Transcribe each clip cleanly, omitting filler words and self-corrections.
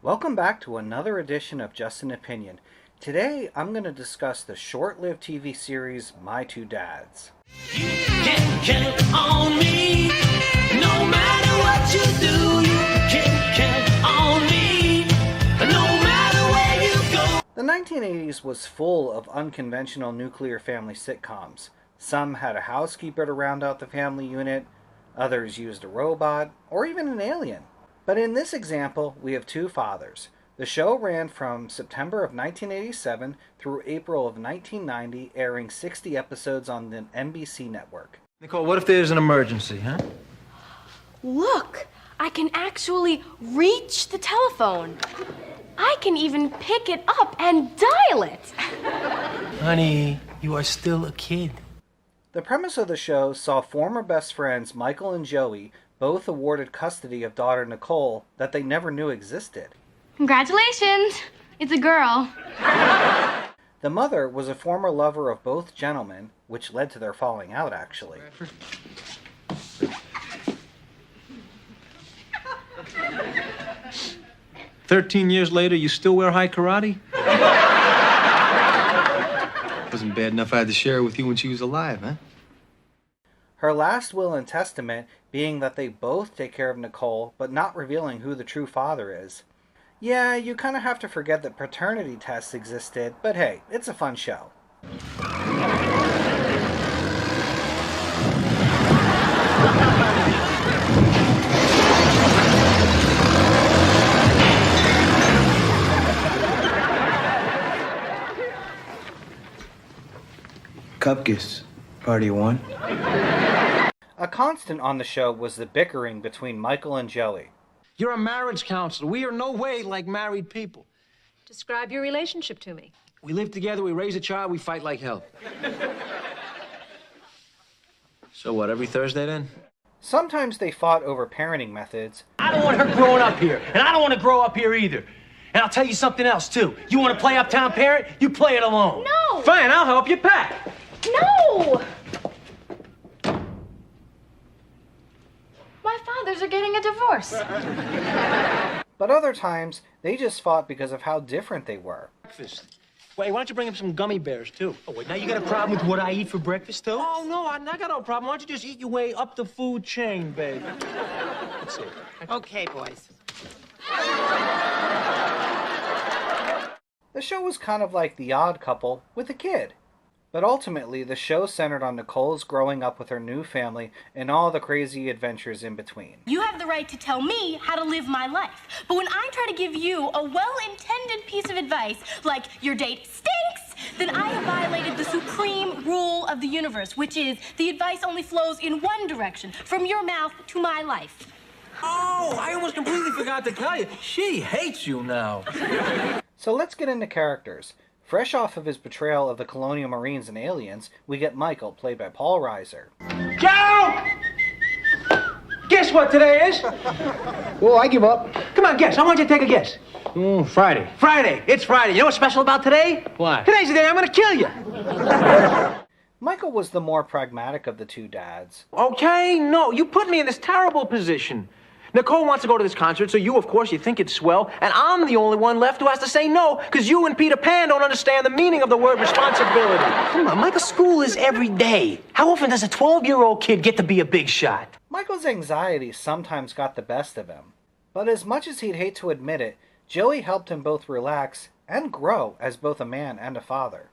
Welcome back to another edition of Just an Opinion. Today, I'm going to discuss the short-lived TV series My Two Dads. You can count on me, no matter what you do. You can count on me, no matter where you go. The 1980s was full of unconventional nuclear family sitcoms. Some had a housekeeper to round out the family unit, others used a robot, or even an alien. But in this example, we have two fathers. The show ran from September of 1987 through April of 1990, airing 60 episodes on the NBC network. Nicole, what if there's an emergency, huh? Look, I can actually reach the telephone. I can even pick it up and dial it. Honey, you are still a kid. The premise of the show saw former best friends Michael and Joey both awarded custody of daughter Nicole that they never knew existed. Congratulations! It's a girl. The mother was a former lover of both gentlemen, which led to their falling out, actually. 13 years later, you still wear high karate? Wasn't bad enough I had to share it with you when she was alive, huh? Her last will and testament being that they both take care of Nicole, but not revealing who the true father is. Yeah, you kind of have to forget that paternity tests existed, but hey, it's a fun show. Cupcakes. Party one. A constant on the show was the bickering between Michael and Joey. You're a marriage counselor. We are no way like married people. Describe your relationship to me. We live together, we raise a child, we fight like hell. So what, every Thursday then? Sometimes they fought over parenting methods. I don't want her growing up here, and I don't want to grow up here either. And I'll tell you something else, too. You want to play uptown parent? You play it alone. No! Fine, I'll help you pack. No! My fathers are getting a divorce. But other times, they just fought because of how different they were. Breakfast. Wait, why don't you bring him some gummy bears, too? Oh, wait, now you got a problem with what I eat for breakfast, too? Oh, no, I got no problem. Why don't you just eat your way up the food chain, babe? That's it. Okay, boys. The show was kind of like The Odd Couple with a kid. But ultimately, the show centered on Nicole's growing up with her new family and all the crazy adventures in between. You have the right to tell me how to live my life. But when I try to give you a well-intended piece of advice, like your date stinks, then I have violated the supreme rule of the universe, which is the advice only flows in one direction, from your mouth to my life. Oh, I almost completely forgot to tell you. She hates you now. So let's get into characters. Fresh off of his portrayal of the Colonial Marines and aliens, we get Michael, played by Paul Reiser. Joe! Guess what today is? Well, I give up. Come on, guess. I want you to take a guess. Friday. Friday. It's Friday. You know what's special about today? What? Today's the day I'm going to kill you. Michael was the more pragmatic of the two dads. Okay, no, you put me in this terrible position. Nicole wants to go to this concert, so you, of course, you think it's swell, and I'm the only one left who has to say no, because you and Peter Pan don't understand the meaning of the word responsibility. Come on, Michael's school is every day. How often does a 12-year-old kid get to be a big shot? Michael's anxiety sometimes got the best of him. But as much as he'd hate to admit it, Joey helped him both relax and grow as both a man and a father.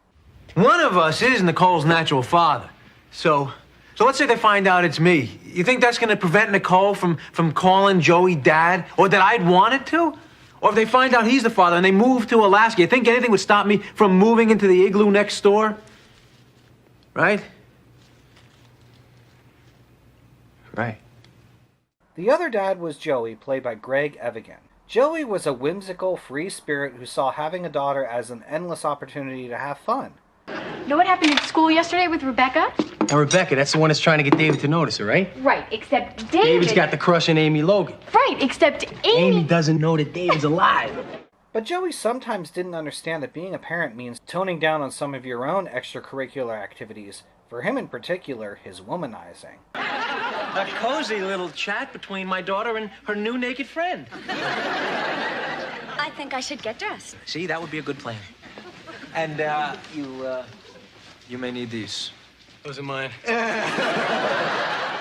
One of us is Nicole's natural father. So let's say they find out it's me. You think that's going to prevent Nicole from calling Joey dad? Or that I'd wanted to? Or if they find out he's the father and they move to Alaska, you think anything would stop me from moving into the igloo next door? Right? Right. The other dad was Joey, played by Greg Evigan. Joey was a whimsical, free spirit who saw having a daughter as an endless opportunity to have fun. You know what happened in school yesterday with Rebecca? Now, Rebecca, that's the one that's trying to get David to notice her, right? Right, except David... David's got the crush on Amy Logan. Right, except Amy doesn't know that David's alive. But Joey sometimes didn't understand that being a parent means toning down on some of your own extracurricular activities. For him in particular, his womanizing. A cozy little chat between my daughter and her new naked friend. I think I should get dressed. See, that would be a good plan. And, you may need these. Those are mine.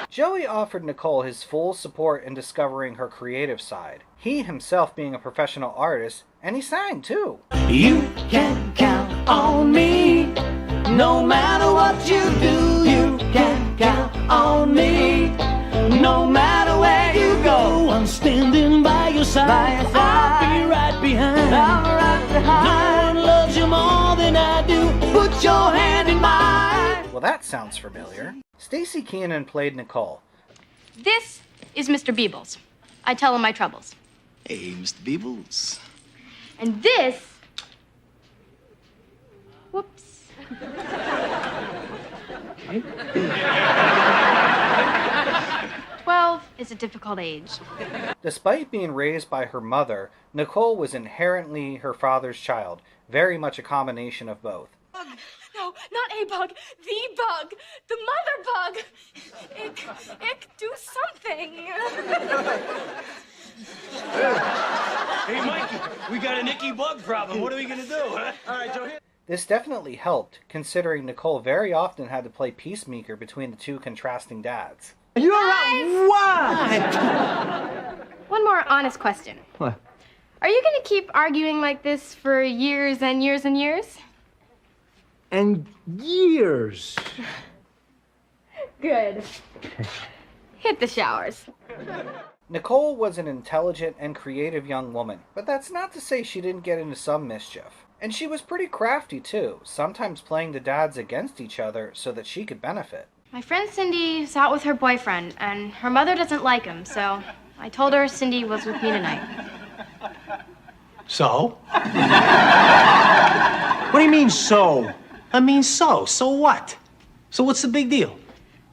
Joey offered Nicole his full support in discovering her creative side, he himself being a professional artist, and he sang too. You can count on me. No matter what you do, you can count on me. No matter where you go, I'm standing by your side. I'll be right behind. No one loves you more than I do. Put your hand in mine. Well, that sounds familiar. Staci Keenan played Nicole. This is Mr. Beebles. I tell him my troubles. Hey, Mr. Beebles. And this... Whoops. 12 is a difficult age. Despite being raised by her mother, Nicole was inherently her father's child, very much a combination of both. No, not a bug. The bug. The mother bug. Ick, do something. Hey, Mikey, we got an icky bug problem. What are we gonna do, huh? All right, Joe, here. This definitely helped, considering Nicole very often had to play peacemaker between the two contrasting dads. You're right. What? One more honest question. What? Are you going to keep arguing like this for years and years and years? And years. Good. Hit the showers. Nicole was an intelligent and creative young woman, but that's not to say she didn't get into some mischief. And she was pretty crafty too, sometimes playing the dads against each other so that she could benefit. My friend Cindy's out with her boyfriend, and her mother doesn't like him, so I told her Cindy was with me tonight. So? What do you mean, so? I mean, so. So what? So what's the big deal?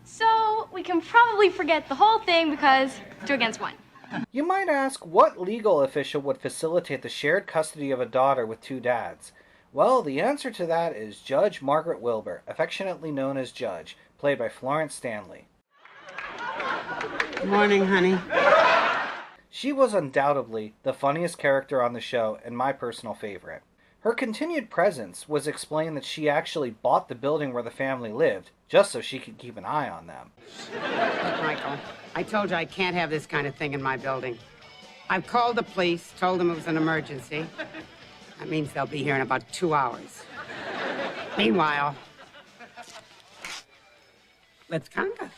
So we can probably forget the whole thing because 2 against 1. You might ask, what legal official would facilitate the shared custody of a daughter with 2 dads? Well, the answer to that is Judge Margaret Wilbur, affectionately known as Judge, played by Florence Stanley. Good morning, honey. She was undoubtedly the funniest character on the show and my personal favorite. Her continued presence was explained that she actually bought the building where the family lived, just so she could keep an eye on them. Look, Michael, I told you I can't have this kind of thing in my building. I've called the police, told them it was an emergency. That means they'll be here in about 2 hours. Meanwhile, let's conga.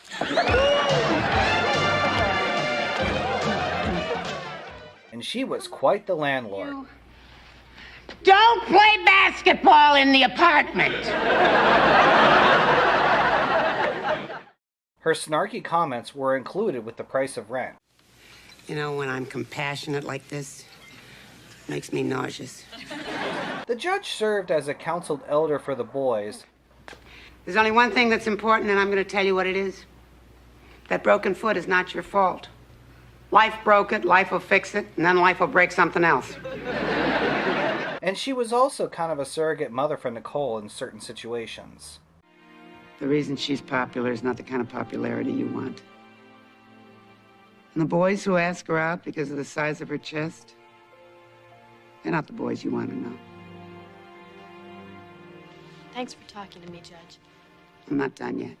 And she was quite the landlord. Don't play basketball in the apartment. Her snarky comments were included with the price of rent. You know, when I'm compassionate like this, it makes me nauseous. The judge served as a counseled elder for the boys. There's only one thing that's important, and I'm going to tell you what it is. That broken foot is not your fault. Life broke it, life will fix it, and then life will break something else. And she was also kind of a surrogate mother for Nicole in certain situations. The reason she's popular is not the kind of popularity you want. And the boys who ask her out because of the size of her chest, they're not the boys you want to know. Thanks for talking to me, Judge. I'm not done yet.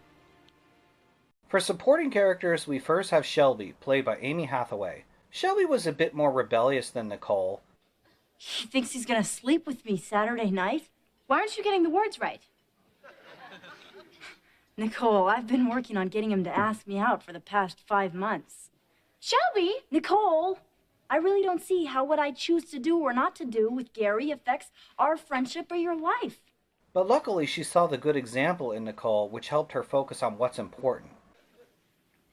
For supporting characters, we first have Shelby, played by Amy Hathaway. Shelby was a bit more rebellious than Nicole. He thinks he's gonna sleep with me Saturday night? Why aren't you getting the words right? Nicole, I've been working on getting him to ask me out for the past 5 months. Shelby! Nicole, I really don't see how what I choose to do or not to do with Gary affects our friendship or your life. But luckily, she saw the good example in Nicole, which helped her focus on what's important.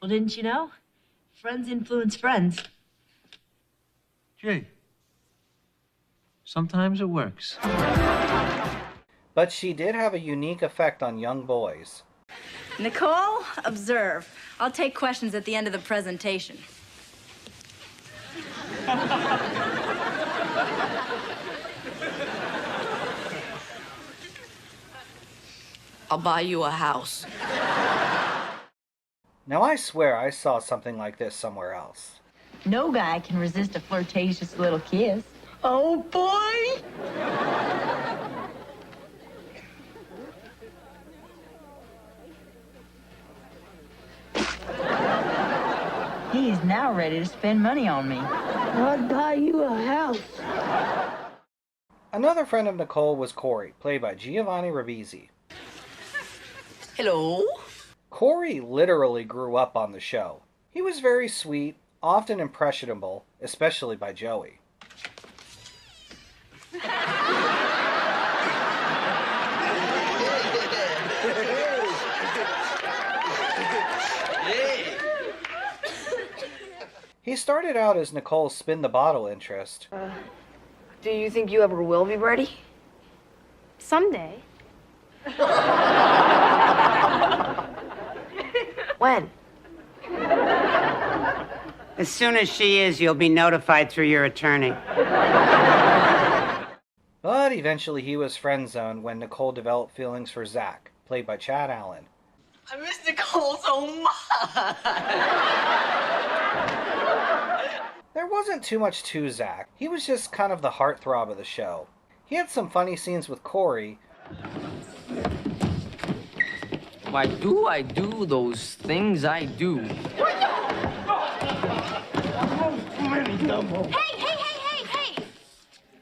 Well, didn't you know? Friends influence friends. Gee, sometimes it works. But she did have a unique effect on young boys. Nicole, observe. I'll take questions at the end of the presentation. I'll buy you a house. Now I swear I saw something like this somewhere else. No guy can resist a flirtatious little kiss. Oh, boy! He's now ready to spend money on me. I'd buy you a house. Another friend of Nicole was Corey, played by Giovanni Ribisi. Hello? Corey literally grew up on the show. He was very sweet, often impressionable, especially by Joey. He started out as Nicole's spin-the-bottle interest. Do you think you ever will be ready? Someday. When? As soon as she is, you'll be notified through your attorney. But eventually he was friend-zoned when Nicole developed feelings for Zach, played by Chad Allen. I miss Nicole so much. There wasn't too much to Zach. He was just kind of the heartthrob of the show. He had some funny scenes with Corey. Why do I do those things I do? Hey!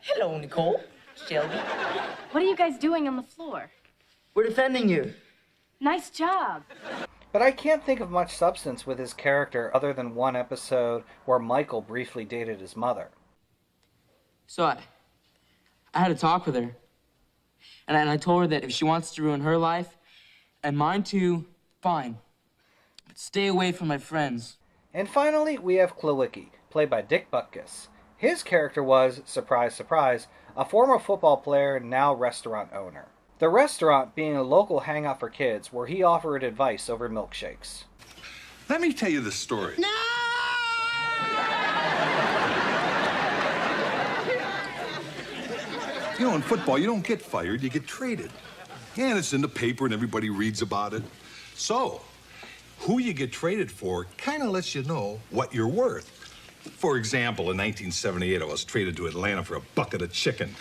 Hello, Nicole. Shelby. What are you guys doing on the floor? We're defending you. Nice job. But I can't think of much substance with his character other than one episode where Michael briefly dated his mother. So I had a talk with her. And I told her that if she wants to ruin her life, and mine too, fine. But stay away from my friends. And finally, we have Klawicki, played by Dick Butkus. His character was, surprise, surprise, a former football player and now restaurant owner. The restaurant being a local hangout for kids where he offered advice over milkshakes. Let me tell you the story. No! You know, in football, you don't get fired, you get traded. And it's in the paper and everybody reads about it. So, who you get traded for kind of lets you know what you're worth. For example, in 1978, I was traded to Atlanta for a bucket of chicken.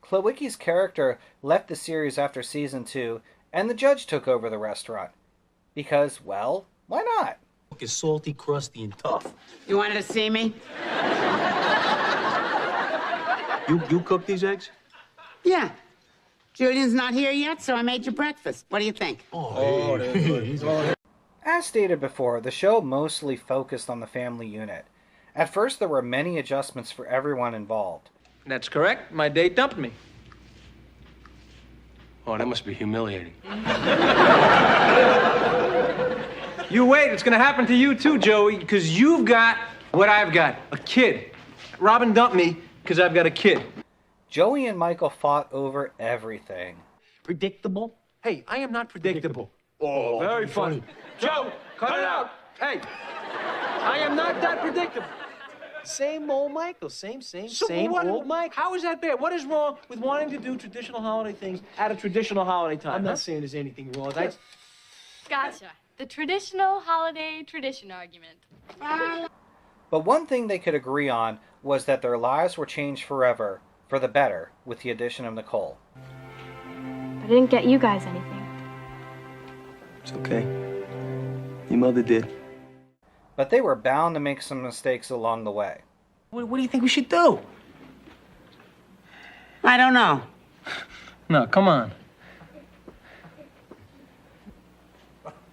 Klawicki's character left the series after season 2, and the judge took over the restaurant. Because, well, why not? It's salty, crusty, and tough. You wanted to see me? You cook these eggs? Yeah. Julian's not here yet, so I made you breakfast. What do you think? Oh, they're good. As stated before, the show mostly focused on the family unit. At first, there were many adjustments for everyone involved. That's correct. My date dumped me. Oh, that must be humiliating. You wait, it's gonna happen to you too, Joey, because you've got what I've got, a kid. Robin dumped me because I've got a kid. Joey and Michael fought over everything. Predictable? Hey, I am not predictable. Oh, very funny. Joe, cut it out. Hey, I am not that predictable. Same old Michael, same what, old Michael. How is that bad? What is wrong with wanting to do traditional holiday things at a traditional holiday time? I'm not saying there's anything wrong. Gotcha. The traditional holiday tradition argument. But one thing they could agree on was that their lives were changed forever, for the better, with the addition of Nicole. I didn't get you guys anything. It's okay. Your mother did. But they were bound to make some mistakes along the way. What do you think we should do? I don't know. No, come on.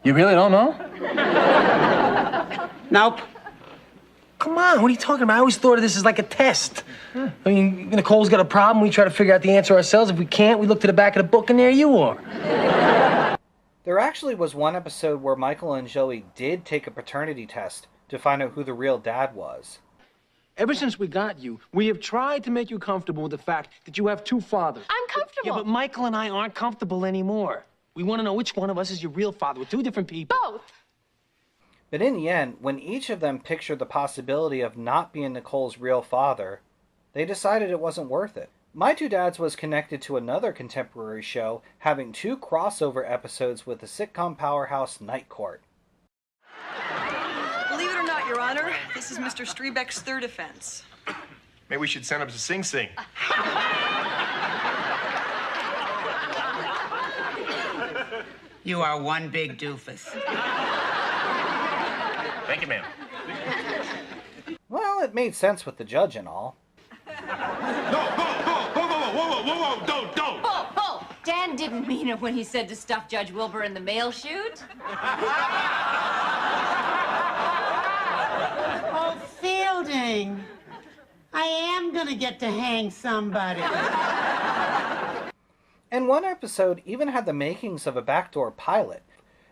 You really don't know? Nope. Come on, what are you talking about? I always thought of this as like a test. I mean, Nicole's got a problem, we try to figure out the answer ourselves. If we can't, we look to the back of the book, and there you are. There actually was one episode where Michael and Joey did take a paternity test to find out who the real dad was. Ever since we got you, we have tried to make you comfortable with the fact that you have two fathers. I'm comfortable. Yeah, but Michael and I aren't comfortable anymore. We want to know which one of us is your real father. We're two different people. Both. But in the end, when each of them pictured the possibility of not being Nicole's real father, they decided it wasn't worth it. My Two Dads was connected to another contemporary show, having two crossover episodes with the sitcom powerhouse Night Court. Believe it or not, Your Honor, this is Mr. Strebeck's third offense. Maybe we should send him to Sing Sing. You are one big doofus. Thank you, ma'am. Well, it made sense with the judge and all. Whoa, don't. Bull! Dan didn't mean it when he said to stuff Judge Wilbur in the mail chute. Oh, Fielding. I am gonna get to hang somebody. And one episode even had the makings of a backdoor pilot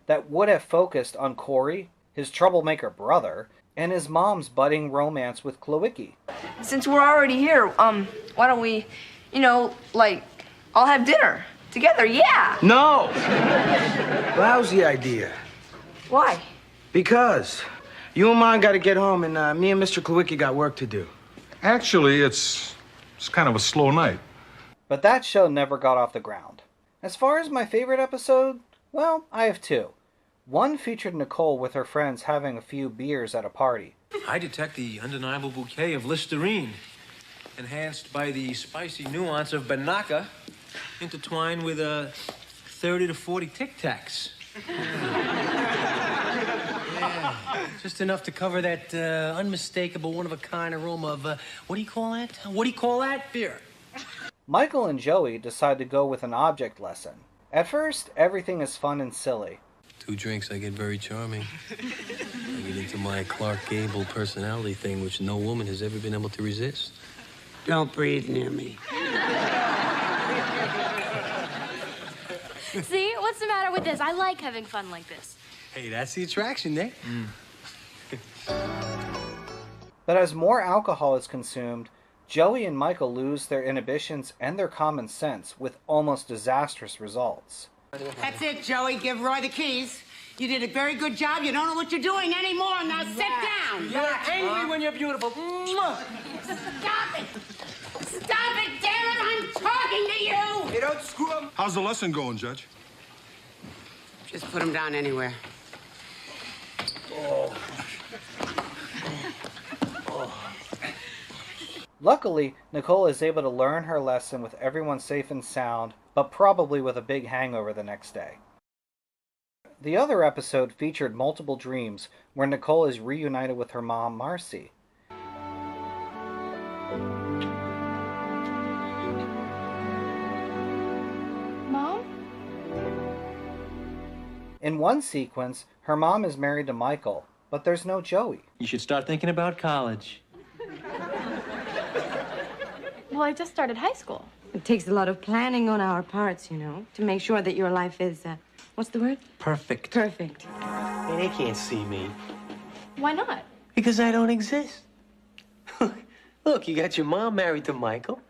that would have focused on Corey, his troublemaker brother, and his mom's budding romance with Klawicki. Since we're already here, why don't we, all have dinner together? Yeah! No! Lousy idea. Why? Because you and Mom got to get home, and me and Mr. Klawicki got work to do. Actually, it's kind of a slow night. But that show never got off the ground. As far as my favorite episode, well, I have two. One featured Nicole with her friends having a few beers at a party. I detect the undeniable bouquet of Listerine, enhanced by the spicy nuance of Banaka, intertwined with 30 to 40 Tic Tacs. Yeah, just enough to cover that unmistakable, one-of-a-kind aroma of, what do you call that? What do you call that? Beer. Michael and Joey decide to go with an object lesson. At first, everything is fun and silly. 2 drinks, I get very charming. I get into my Clark Gable personality thing, which no woman has ever been able to resist. Don't breathe near me. See? What's the matter with this? I like having fun like this. Hey, that's the attraction, Nick. But as more alcohol is consumed, Joey and Michael lose their inhibitions and their common sense with almost disastrous results. That's it, Joey. Give Roy the keys. You did a very good job. You don't know what you're doing anymore. Now sit down. You're angry when you're beautiful. Stop it. Stop it, damn it. I'm talking to you. Hey, don't screw up. How's the lesson going, Judge? Just put him down anywhere. Luckily, Nicole is able to learn her lesson with everyone safe and sound, but probably with a big hangover the next day. The other episode featured multiple dreams where Nicole is reunited with her mom, Marcy. Mom? In one sequence, her mom is married to Michael, but there's no Joey. You should start thinking about college. Well, I just started high school. It takes a lot of planning on our parts, to make sure that your life is, what's the word? Perfect. Perfect. Hey, they can't see me. Why not? Because I don't exist. Look, you got your mom married to Michael.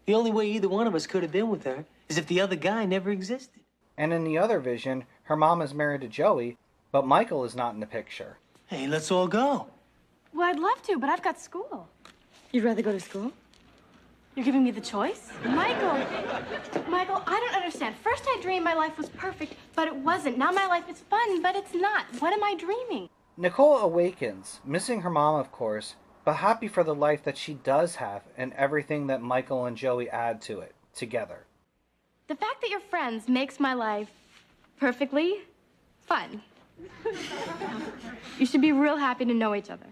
The only way either one of us could have been with her is if the other guy never existed. And in the other vision, her mom is married to Joey, but Michael is not in the picture. Hey, let's all go. Well, I'd love to, but I've got school. You'd rather go to school? You're giving me the choice? Michael, I don't understand. First I dreamed my life was perfect, but it wasn't. Now my life is fun, but it's not. What am I dreaming? Nicole awakens, missing her mom, of course, but happy for the life that she does have and everything that Michael and Joey add to it, together. The fact that you're friends makes my life perfectly fun. You should be real happy to know each other.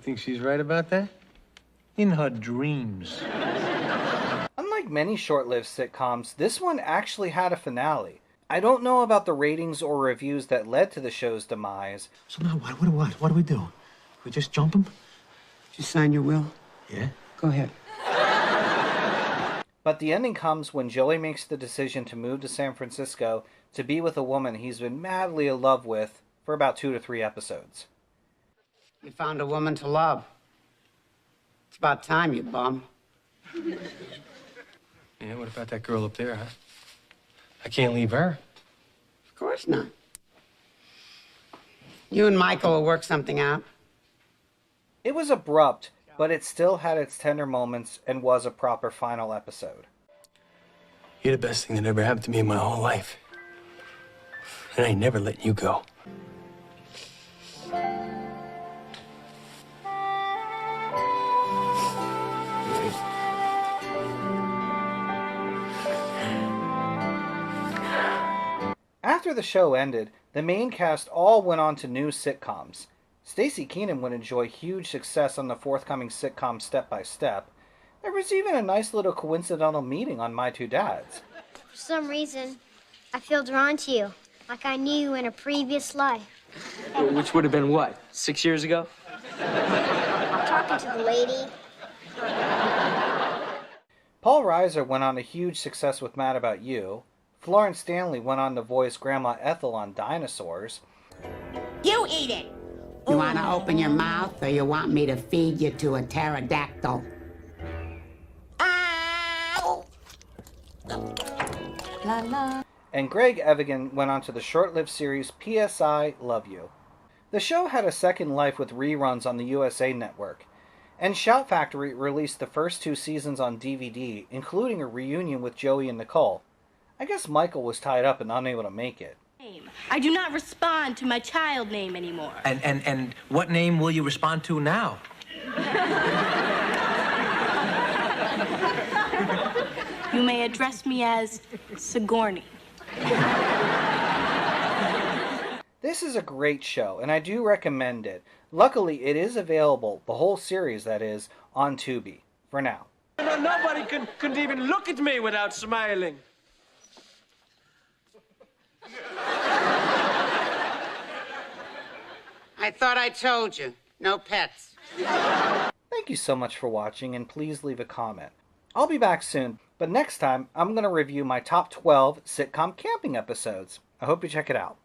Think she's right about that? In her dreams. Unlike many short-lived sitcoms, this one actually had a finale. I don't know about the ratings or reviews that led to the show's demise. So now what do we do? We just jump him? Did you sign your will? Yeah. Go ahead. But the ending comes when Joey makes the decision to move to San Francisco to be with a woman he's been madly in love with for about 2 to 3 episodes. You found a woman to love. It's about time, you bum. Yeah, what about that girl up there, huh? I can't leave her. Of course not. You and Michael will work something out. It was abrupt, but it still had its tender moments and was a proper final episode. You're the best thing that ever happened to me in my whole life. And I ain't never letting you go. After the show ended, the main cast all went on to new sitcoms. Staci Keenan would enjoy huge success on the forthcoming sitcom Step by Step. There was even a nice little coincidental meeting on My Two Dads. For some reason, I feel drawn to you, like I knew you in a previous life. Which would have been what, 6 years ago? I'm talking to the lady. Paul Reiser went on to huge success with Mad About You. Florence Stanley went on to voice Grandma Ethel on Dinosaurs. You eat it. You want to open your mouth, or you want me to feed you to a pterodactyl? La la. And Greg Evigan went on to the short-lived series P.S.I. Love You. The show had a second life with reruns on the USA Network, and Shout Factory released the first 2 seasons on DVD, including a reunion with Joey and Nicole. I guess Michael was tied up and unable to make it. I do not respond to my child name anymore. And what name will you respond to now? You may address me as Sigourney. This is a great show, and I do recommend it. Luckily, it is available, the whole series that is, on Tubi, for now. Nobody could even look at me without smiling. I thought I told you. No pets. Thank you so much for watching, and please leave a comment. I'll be back soon, but next time I'm going to review my top 12 sitcom camping episodes. I hope you check it out.